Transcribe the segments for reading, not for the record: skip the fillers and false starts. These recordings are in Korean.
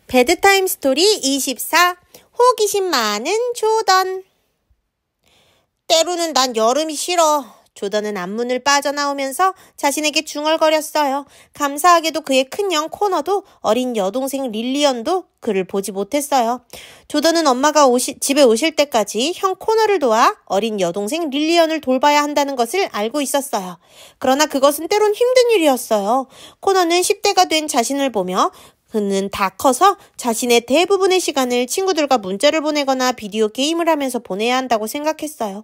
배드타임 스토리 24. 호기심 많은 조던. 때로는 난 여름이 싫어. 조던은 앞문을 빠져나오면서 자신에게 중얼거렸어요. 감사하게도 그의 큰형 코너도 어린 여동생 릴리언도 그를 보지 못했어요. 조던은 엄마가 집에 오실 때까지 형 코너를 도와 어린 여동생 릴리언을 돌봐야 한다는 것을 알고 있었어요. 그러나 그것은 때론 힘든 일이었어요. 코너는 10대가 된 자신을 보며 그는 다 커서 자신의 대부분의 시간을 친구들과 문자를 보내거나 비디오 게임을 하면서 보내야 한다고 생각했어요.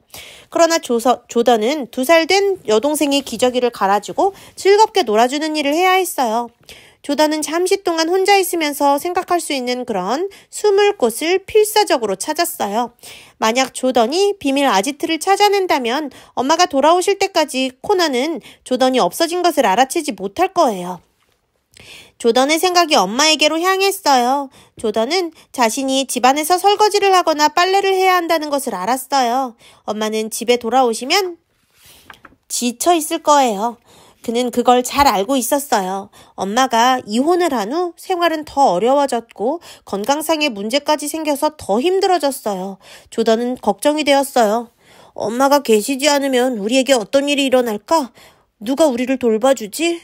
그러나 조던은 2살 된 여동생의 기저귀를 갈아주고 즐겁게 놀아주는 일을 해야 했어요. 조던은 잠시 동안 혼자 있으면서 생각할 수 있는 그런 숨을 곳을 필사적으로 찾았어요. 만약 조던이 비밀 아지트를 찾아낸다면 엄마가 돌아오실 때까지 코너는 조던이 없어진 것을 알아채지 못할 거예요. 조던의 생각이 엄마에게로 향했어요. 조던은 자신이 집안에서 설거지를 하거나 빨래를 해야 한다는 것을 알았어요. 엄마는 집에 돌아오시면 지쳐 있을 거예요. 그는 그걸 잘 알고 있었어요. 엄마가 이혼을 한 후 생활은 더 어려워졌고 건강상의 문제까지 생겨서 더 힘들어졌어요. 조던은 걱정이 되었어요. 엄마가 계시지 않으면 우리에게 어떤 일이 일어날까? 누가 우리를 돌봐주지?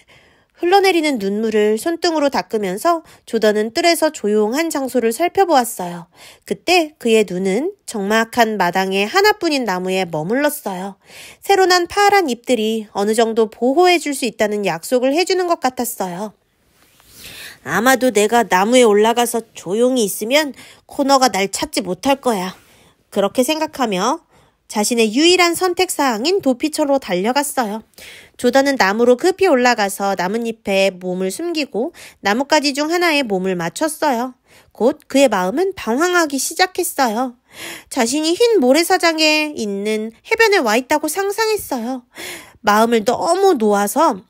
흘러내리는 눈물을 손등으로 닦으면서 조던은 뜰에서 조용한 장소를 살펴보았어요. 그때 그의 눈은 적막한 마당의 하나뿐인 나무에 머물렀어요. 새로 난 파란 잎들이 어느 정도 보호해 줄 수 있다는 약속을 해주는 것 같았어요. 아마도 내가 나무에 올라가서 조용히 있으면 코너가 날 찾지 못할 거야. 그렇게 생각하며 자신의 유일한 선택사항인 도피처로 달려갔어요. 조던은 나무로 급히 올라가서 나뭇잎에 몸을 숨기고 나뭇가지 중 하나에 몸을 맞췄어요. 곧 그의 마음은 방황하기 시작했어요. 자신이 흰 모래사장에 있는 해변에 와 있다고 상상했어요. 마음을 너무 놓아서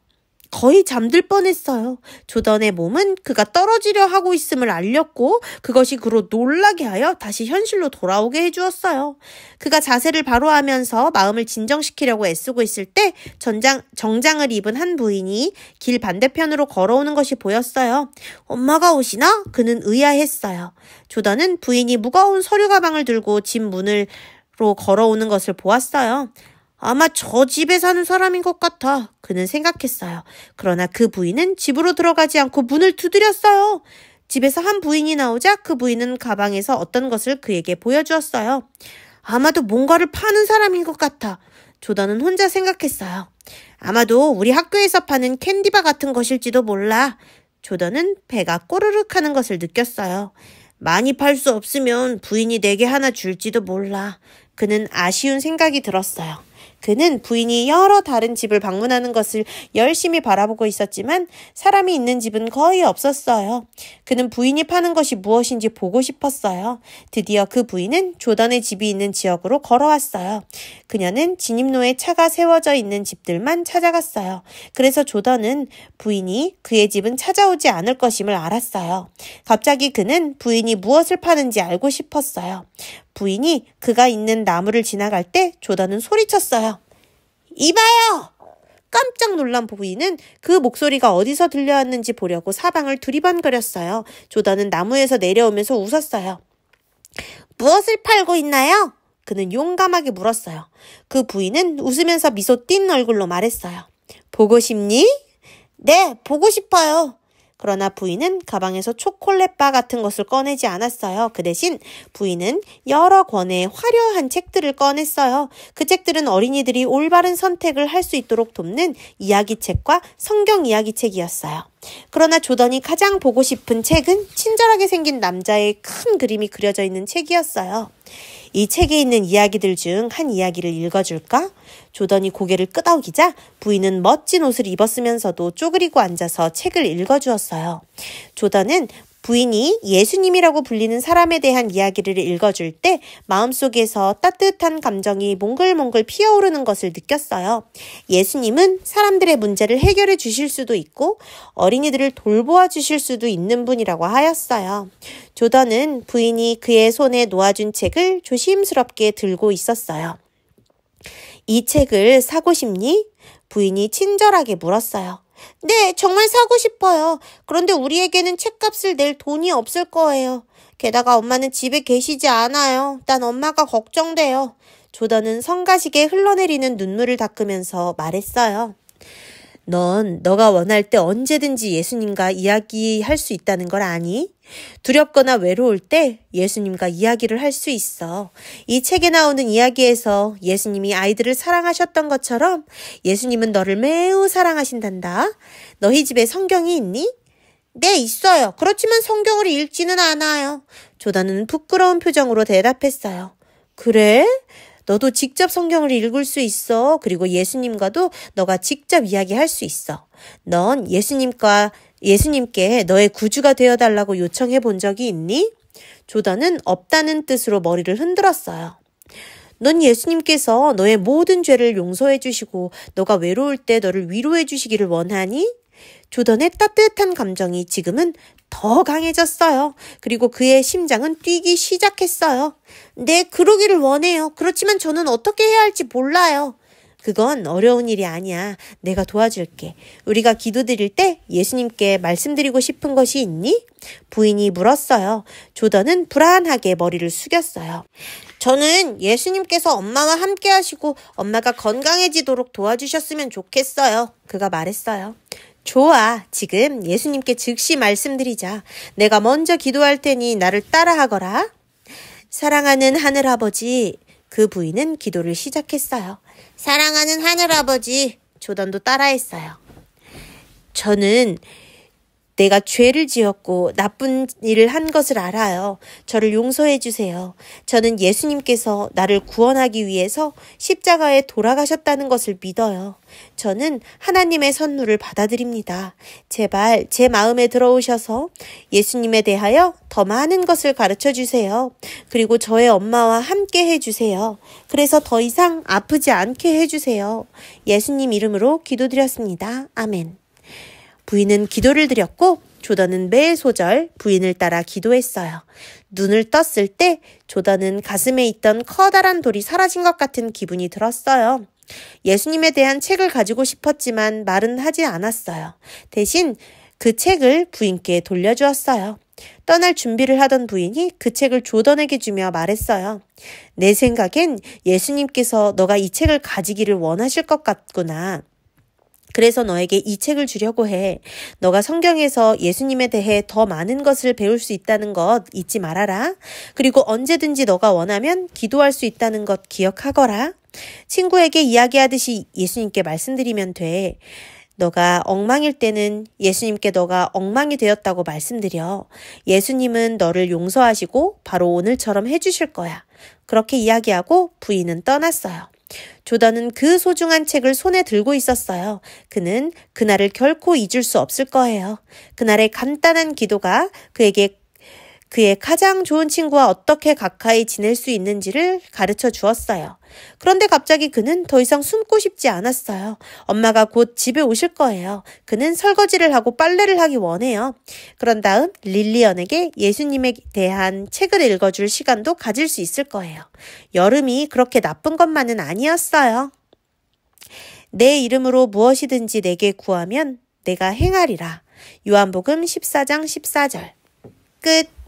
거의 잠들 뻔했어요. 조던의 몸은 그가 떨어지려 하고 있음을 알렸고 그것이 그로 놀라게 하여 다시 현실로 돌아오게 해주었어요. 그가 자세를 바로 하면서 마음을 진정시키려고 애쓰고 있을 때 정장을 입은 한 부인이 길 반대편으로 걸어오는 것이 보였어요. 엄마가 오시나? 그는 의아했어요. 조던은 부인이 무거운 서류 가방을 들고 집 문으로 걸어오는 것을 보았어요. 아마 저 집에 사는 사람인 것 같아. 그는 생각했어요. 그러나 그 부인은 집으로 들어가지 않고 문을 두드렸어요. 집에서 한 부인이 나오자 그 부인은 가방에서 어떤 것을 그에게 보여주었어요. 아마도 뭔가를 파는 사람인 것 같아. 조던은 혼자 생각했어요. 아마도 우리 학교에서 파는 캔디바 같은 것일지도 몰라. 조던은 배가 꼬르륵 하는 것을 느꼈어요. 많이 팔 수 없으면 부인이 내게 하나 줄지도 몰라. 그는 아쉬운 생각이 들었어요. 그는 부인이 여러 다른 집을 방문하는 것을 열심히 바라보고 있었지만 사람이 있는 집은 거의 없었어요. 그는 부인이 파는 것이 무엇인지 보고 싶었어요. 드디어 그 부인은 조던의 집이 있는 지역으로 걸어왔어요. 그녀는 진입로에 차가 세워져 있는 집들만 찾아갔어요. 그래서 조던은 부인이 그의 집은 찾아오지 않을 것임을 알았어요. 갑자기 그는 부인이 무엇을 파는지 알고 싶었어요. 부인이 그가 있는 나무를 지나갈 때 조던은 소리쳤어요. 이봐요! 깜짝 놀란 부인은 그 목소리가 어디서 들려왔는지 보려고 사방을 두리번거렸어요. 조던은 나무에서 내려오면서 웃었어요. 무엇을 팔고 있나요? 그는 용감하게 물었어요. 그 부인은 웃으면서 미소 띈 얼굴로 말했어요. 보고 싶니? 네, 보고 싶어요. 그러나 부인은 가방에서 초콜릿바 같은 것을 꺼내지 않았어요. 그 대신 부인은 여러 권의 화려한 책들을 꺼냈어요. 그 책들은 어린이들이 올바른 선택을 할 수 있도록 돕는 이야기책과 성경 이야기책이었어요. 그러나 조던이 가장 보고 싶은 책은 친절하게 생긴 남자의 큰 그림이 그려져 있는 책이었어요. 이 책에 있는 이야기들 중 한 이야기를 읽어줄까? 조던이 고개를 끄덕이자 부인은 멋진 옷을 입었으면서도 쪼그리고 앉아서 책을 읽어주었어요. 조던은 부인이 예수님이라고 불리는 사람에 대한 이야기를 읽어줄 때 마음속에서 따뜻한 감정이 몽글몽글 피어오르는 것을 느꼈어요. 예수님은 사람들의 문제를 해결해 주실 수도 있고 어린이들을 돌보아 주실 수도 있는 분이라고 하였어요. 조던은 부인이 그의 손에 놓아준 책을 조심스럽게 들고 있었어요. 이 책을 사고 싶니? 부인이 친절하게 물었어요. 네, 정말 사고 싶어요. 그런데 우리에게는 책값을 낼 돈이 없을 거예요. 게다가 엄마는 집에 계시지 않아요. 난 엄마가 걱정돼요. 조던은 성가시게 흘러내리는 눈물을 닦으면서 말했어요. 넌 너가 원할 때 언제든지 예수님과 이야기할 수 있다는 걸 아니? 두렵거나 외로울 때 예수님과 이야기를 할 수 있어. 이 책에 나오는 이야기에서 예수님이 아이들을 사랑하셨던 것처럼 예수님은 너를 매우 사랑하신단다. 너희 집에 성경이 있니? 네, 있어요. 그렇지만 성경을 읽지는 않아요. 조던은 부끄러운 표정으로 대답했어요. 그래? 너도 직접 성경을 읽을 수 있어. 그리고 예수님과도 너가 직접 이야기할 수 있어. 넌 예수님께 너의 구주가 되어달라고 요청해 본 적이 있니? 조던은 없다는 뜻으로 머리를 흔들었어요. 넌 예수님께서 너의 모든 죄를 용서해 주시고 너가 외로울 때 너를 위로해 주시기를 원하니? 조던의 따뜻한 감정이 지금은 더 강해졌어요. 그리고 그의 심장은 뛰기 시작했어요. 네, 그러기를 원해요. 그렇지만 저는 어떻게 해야 할지 몰라요. 그건 어려운 일이 아니야. 내가 도와줄게. 우리가 기도드릴 때 예수님께 말씀드리고 싶은 것이 있니? 부인이 물었어요. 조던은 불안하게 머리를 숙였어요. 저는 예수님께서 엄마와 함께 하시고 엄마가 건강해지도록 도와주셨으면 좋겠어요. 그가 말했어요. 좋아. 지금 예수님께 즉시 말씀드리자. 내가 먼저 기도할 테니 나를 따라하거라. 사랑하는 하늘아버지. 그 부인은 기도를 시작했어요. 사랑하는 하늘아버지. 조던도 따라했어요. 저는 내가 죄를 지었고 나쁜 일을 한 것을 알아요. 저를 용서해 주세요. 저는 예수님께서 나를 구원하기 위해서 십자가에 돌아가셨다는 것을 믿어요. 저는 하나님의 선물을 받아들입니다. 제발 제 마음에 들어오셔서 예수님에 대하여 더 많은 것을 가르쳐 주세요. 그리고 저의 엄마와 함께 해주세요. 그래서 더 이상 아프지 않게 해주세요. 예수님 이름으로 기도드렸습니다. 아멘. 부인은 기도를 드렸고 조던은 매 소절 부인을 따라 기도했어요. 눈을 떴을 때 조던은 가슴에 있던 커다란 돌이 사라진 것 같은 기분이 들었어요. 예수님에 대한 책을 가지고 싶었지만 말은 하지 않았어요. 대신 그 책을 부인께 돌려주었어요. 떠날 준비를 하던 부인이 그 책을 조던에게 주며 말했어요. 내 생각엔 예수님께서 너가 이 책을 가지기를 원하실 것 같구나. 그래서 너에게 이 책을 주려고 해. 너가 성경에서 예수님에 대해 더 많은 것을 배울 수 있다는 것 잊지 말아라. 그리고 언제든지 너가 원하면 기도할 수 있다는 것 기억하거라. 친구에게 이야기하듯이 예수님께 말씀드리면 돼. 너가 엉망일 때는 예수님께 너가 엉망이 되었다고 말씀드려. 예수님은 너를 용서하시고 바로 오늘처럼 해주실 거야. 그렇게 이야기하고 부인은 떠났어요. 조던은 그 소중한 책을 손에 들고 있었어요. 그는 그날을 결코 잊을 수 없을 거예요. 그날의 간단한 기도가 그에게 그의 가장 좋은 친구와 어떻게 가까이 지낼 수 있는지를 가르쳐 주었어요. 그런데 갑자기 그는 더 이상 숨고 싶지 않았어요. 엄마가 곧 집에 오실 거예요. 그는 설거지를 하고 빨래를 하기 원해요. 그런 다음 릴리언에게 예수님에 대한 책을 읽어줄 시간도 가질 수 있을 거예요. 여름이 그렇게 나쁜 것만은 아니었어요. 내 이름으로 무엇이든지 내게 구하면 내가 행하리라. 요한복음 14장 14절. 끝.